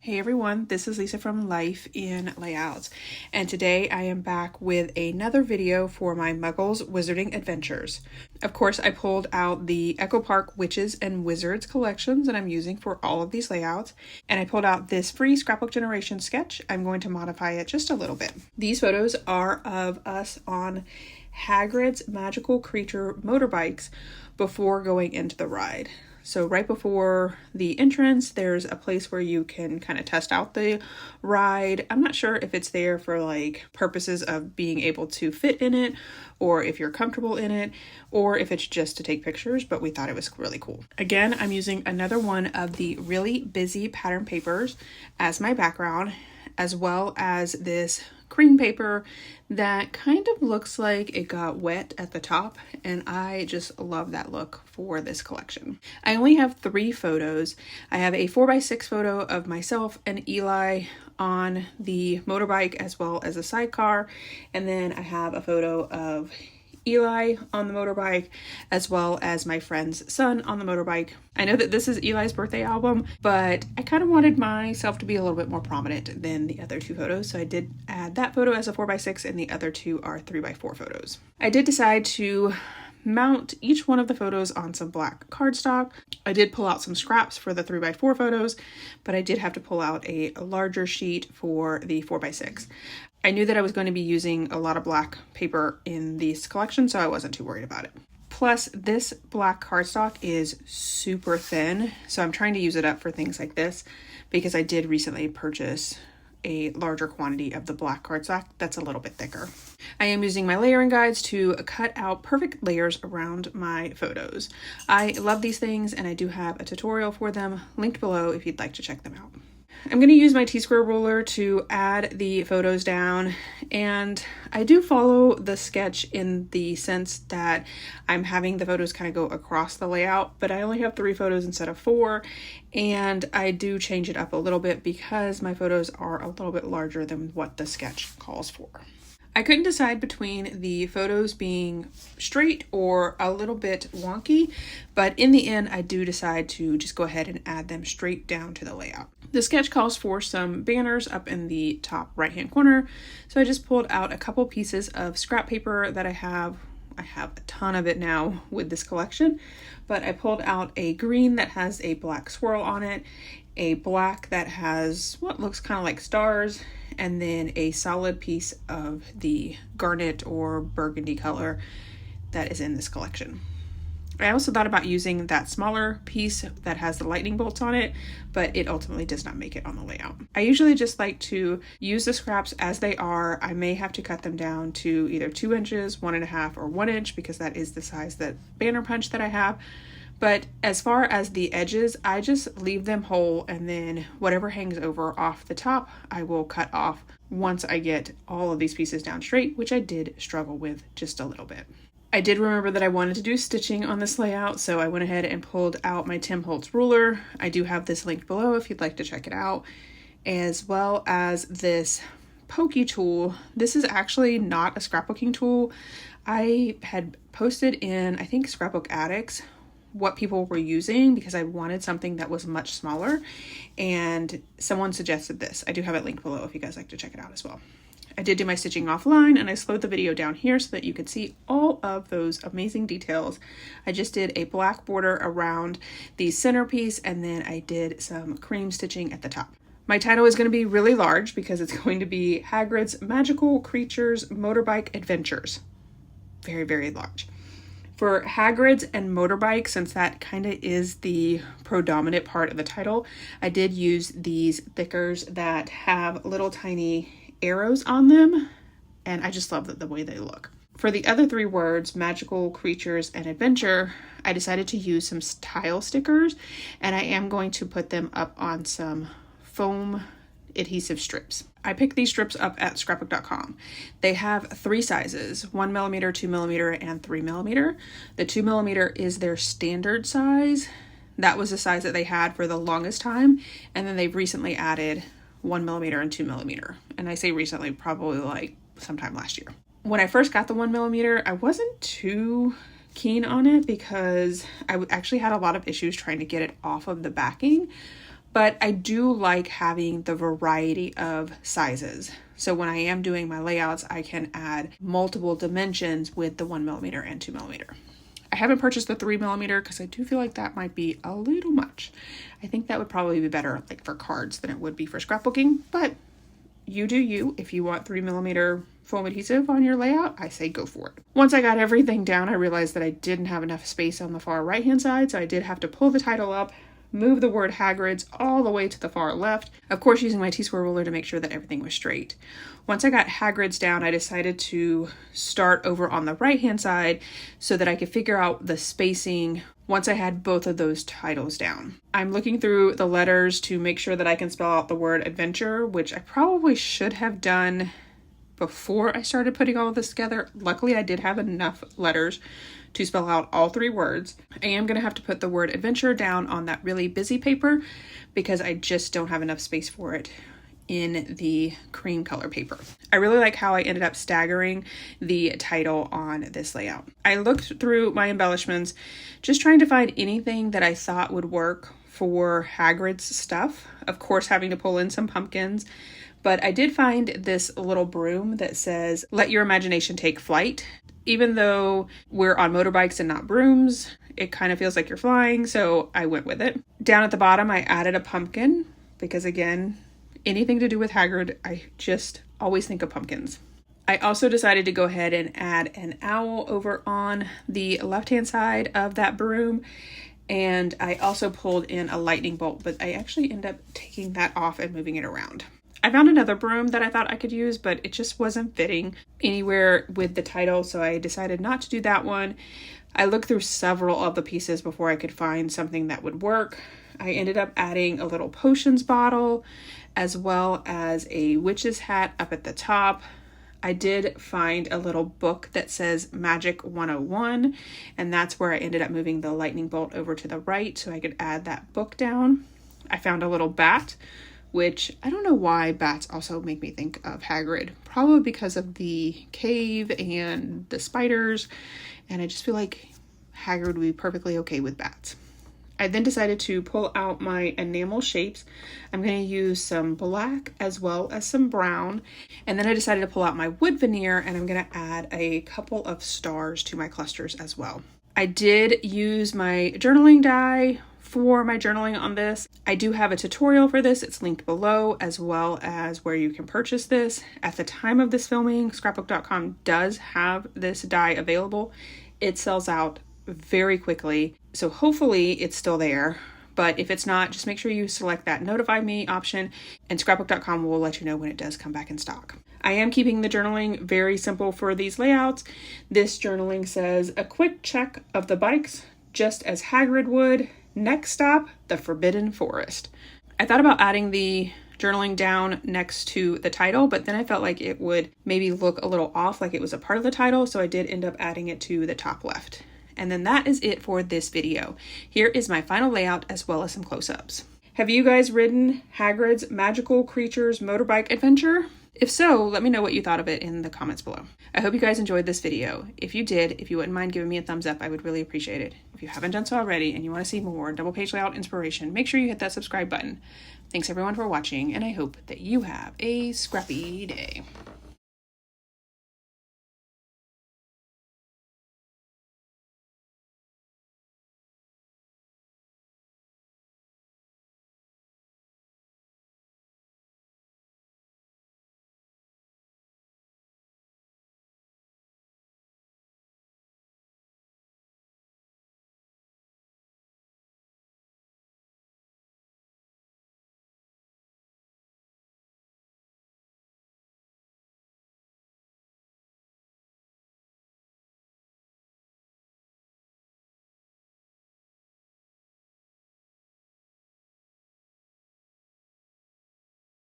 Hey everyone, this is Lisa from Life in Layouts, and today I am back with another video for my Muggles Wizarding Adventures. Of course, I pulled out the Echo Park Witches and Wizards collections that I'm using for all of these layouts, and I pulled out this free Scrapbook Generation sketch. I'm going to modify it just a little bit. These photos are of us on Hagrid's magical creature motorbikes before going into the ride. So right before the entrance, there's a place where you can kind of test out the ride. I'm not sure if it's there for like purposes of being able to fit in it, or if you're comfortable in it, or if it's just to take pictures, but we thought it was really cool. Again, I'm using another one of the really busy pattern papers as my background, as well as this cream paper that kind of looks like it got wet at the top, and I just love that look for this collection. I only have 3 photos. I have a 4x6 photo of myself and Eli on the motorbike as well as a sidecar, and then I have a photo of Eli on the motorbike as well as my friend's son on the motorbike. I know that this is Eli's birthday album, but I kind of wanted myself to be a little bit more prominent than the other 2 photos, so I did add that photo as a 4x6 and the other 2 are 3x4 photos. I did decide to mount each one of the photos on some black cardstock. I did pull out some scraps for the 3x4 photos, but I did have to pull out a larger sheet for the 4x6. I knew that I was going to be using a lot of black paper in this collection, so I wasn't too worried about it. Plus, this black cardstock is super thin, so I'm trying to use it up for things like this because I did recently purchase a larger quantity of the black cardstock that's a little bit thicker. I am using my layering guides to cut out perfect layers around my photos. I love these things, and I do have a tutorial for them linked below if you'd like to check them out. I'm going to use my T-square ruler to add the photos down, and I do follow the sketch in the sense that I'm having the photos kind of go across the layout, but I only have 3 photos instead of 4, and I do change it up a little bit because my photos are a little bit larger than what the sketch calls for. I couldn't decide between the photos being straight or a little bit wonky, but in the end I do decide to just go ahead and add them straight down to the layout. The sketch calls for some banners up in the top right hand corner, so I just pulled out a couple pieces of scrap paper that I have a ton of it now with this collection, but I pulled out a green that has a black swirl on it, a black that has what looks kind of like stars, and then a solid piece of the garnet or burgundy color that is in this collection. I also thought about using that smaller piece that has the lightning bolts on it, but it ultimately does not make it on the layout. I usually just like to use the scraps as they are. I may have to cut them down to either 2 inches, 1.5, or 1 inch because that is the size that banner punch that I have. But as far as the edges, I just leave them whole, and then whatever hangs over off the top, I will cut off once I get all of these pieces down straight, which I did struggle with just a little bit. I did remember that I wanted to do stitching on this layout, so I went ahead and pulled out my Tim Holtz ruler. I do have this linked below if you'd like to check it out, as well as this pokey tool. This is actually not a scrapbooking tool. I had posted in, I think, Scrapbook Addicts what people were using because I wanted something that was much smaller, and someone suggested this. I do have it linked below if you guys like to check it out as well. I did do my stitching offline, and I slowed the video down here so that you could see all of those amazing details. I just did a black border around the centerpiece, and then I did some cream stitching at the top. My title is going to be really large because it's going to be Hagrid's Magical Creatures Motorbike Adventures. Very, very large. For Hagrid's and Motorbike, since that kind of is the predominant part of the title, I did use these thickers that have little tiny arrows on them, and I just love the way they look. For the other 3 words, Magical Creatures and Adventure, I decided to use some tile stickers, and I am going to put them up on some foam adhesive strips. I picked these strips up at scrapbook.com. They have 3 sizes, 1mm, 2mm, and 3mm. The 2mm is their standard size. That was the size that they had for the longest time, and then they've recently added 1mm and 2mm. And I say recently, probably like sometime last year. When I first got the 1mm, I wasn't too keen on it because I actually had a lot of issues trying to get it off of the backing, but I do like having the variety of sizes. So when I am doing my layouts, I can add multiple dimensions with the 1mm and 2mm. I haven't purchased the 3mm because I do feel like that might be a little much. I think that would probably be better like for cards than it would be for scrapbooking, but you do you. If you want 3mm foam adhesive on your layout, I say go for it. Once I got everything down, I realized that I didn't have enough space on the far right hand side, so I did have to pull the title up, move the word Hagrid's all the way to the far left, of course using my T-square ruler to make sure that everything was straight. Once I got Hagrid's down, I decided to start over on the right hand side so that I could figure out the spacing once I had both of those titles down. I'm looking through the letters to make sure that I can spell out the word adventure, which I probably should have done before I started putting all of this together. Luckily, I did have enough letters to spell out all 3 words. I am going to have to put the word adventure down on that really busy paper because I just don't have enough space for it in the cream color paper. I really like how I ended up staggering the title on this layout. I looked through my embellishments, just trying to find anything that I thought would work for Hagrid's stuff. Of course, having to pull in some pumpkins, but I did find this little broom that says, "Let your imagination take flight." Even though we're on motorbikes and not brooms, it kind of feels like you're flying, so I went with it. Down at the bottom, I added a pumpkin because, again, anything to do with Hagrid, I just always think of pumpkins. I also decided to go ahead and add an owl over on the left-hand side of that broom, and I also pulled in a lightning bolt, but I actually ended up taking that off and moving it around. I found another broom that I thought I could use, but it just wasn't fitting anywhere with the title, so I decided not to do that one. I looked through several of the pieces before I could find something that would work. I ended up adding a little potions bottle, as well as a witch's hat up at the top. I did find a little book that says Magic 101, and that's where I ended up moving the lightning bolt over to the right so I could add that book down. I found a little bat, which I don't know why bats also make me think of Hagrid. Probably because of the cave and the spiders, and I just feel like Hagrid would be perfectly okay with bats. I then decided to pull out my enamel shapes. I'm going to use some black as well as some brown, and then I decided to pull out my wood veneer, and I'm going to add a couple of stars to my clusters as well. I did use my journaling die for my journaling on this. I do have a tutorial for this. It's linked below, as well as where you can purchase this. At the time of this filming, scrapbook.com does have this die available. It sells out very quickly, so hopefully it's still there. But if it's not, just make sure you select that notify me option, and scrapbook.com will let you know when it does come back in stock. I am keeping the journaling very simple for these layouts. This journaling says, "A quick check of the bikes, just as Hagrid would. Next stop, the Forbidden Forest." I thought about adding the journaling down next to the title, but then I felt like it would maybe look a little off, like it was a part of the title, so I did end up adding it to the top left. And then that is it for this video. Here is my final layout as well as some close-ups. Have you guys ridden Hagrid's Magical Creatures Motorbike Adventure? If so, let me know what you thought of it in the comments below. I hope you guys enjoyed this video. If you did, if you wouldn't mind giving me a thumbs up, I would really appreciate it. If you haven't done so already and you want to see more double page layout inspiration, make sure you hit that subscribe button. Thanks everyone for watching, and I hope that you have a scrappy day.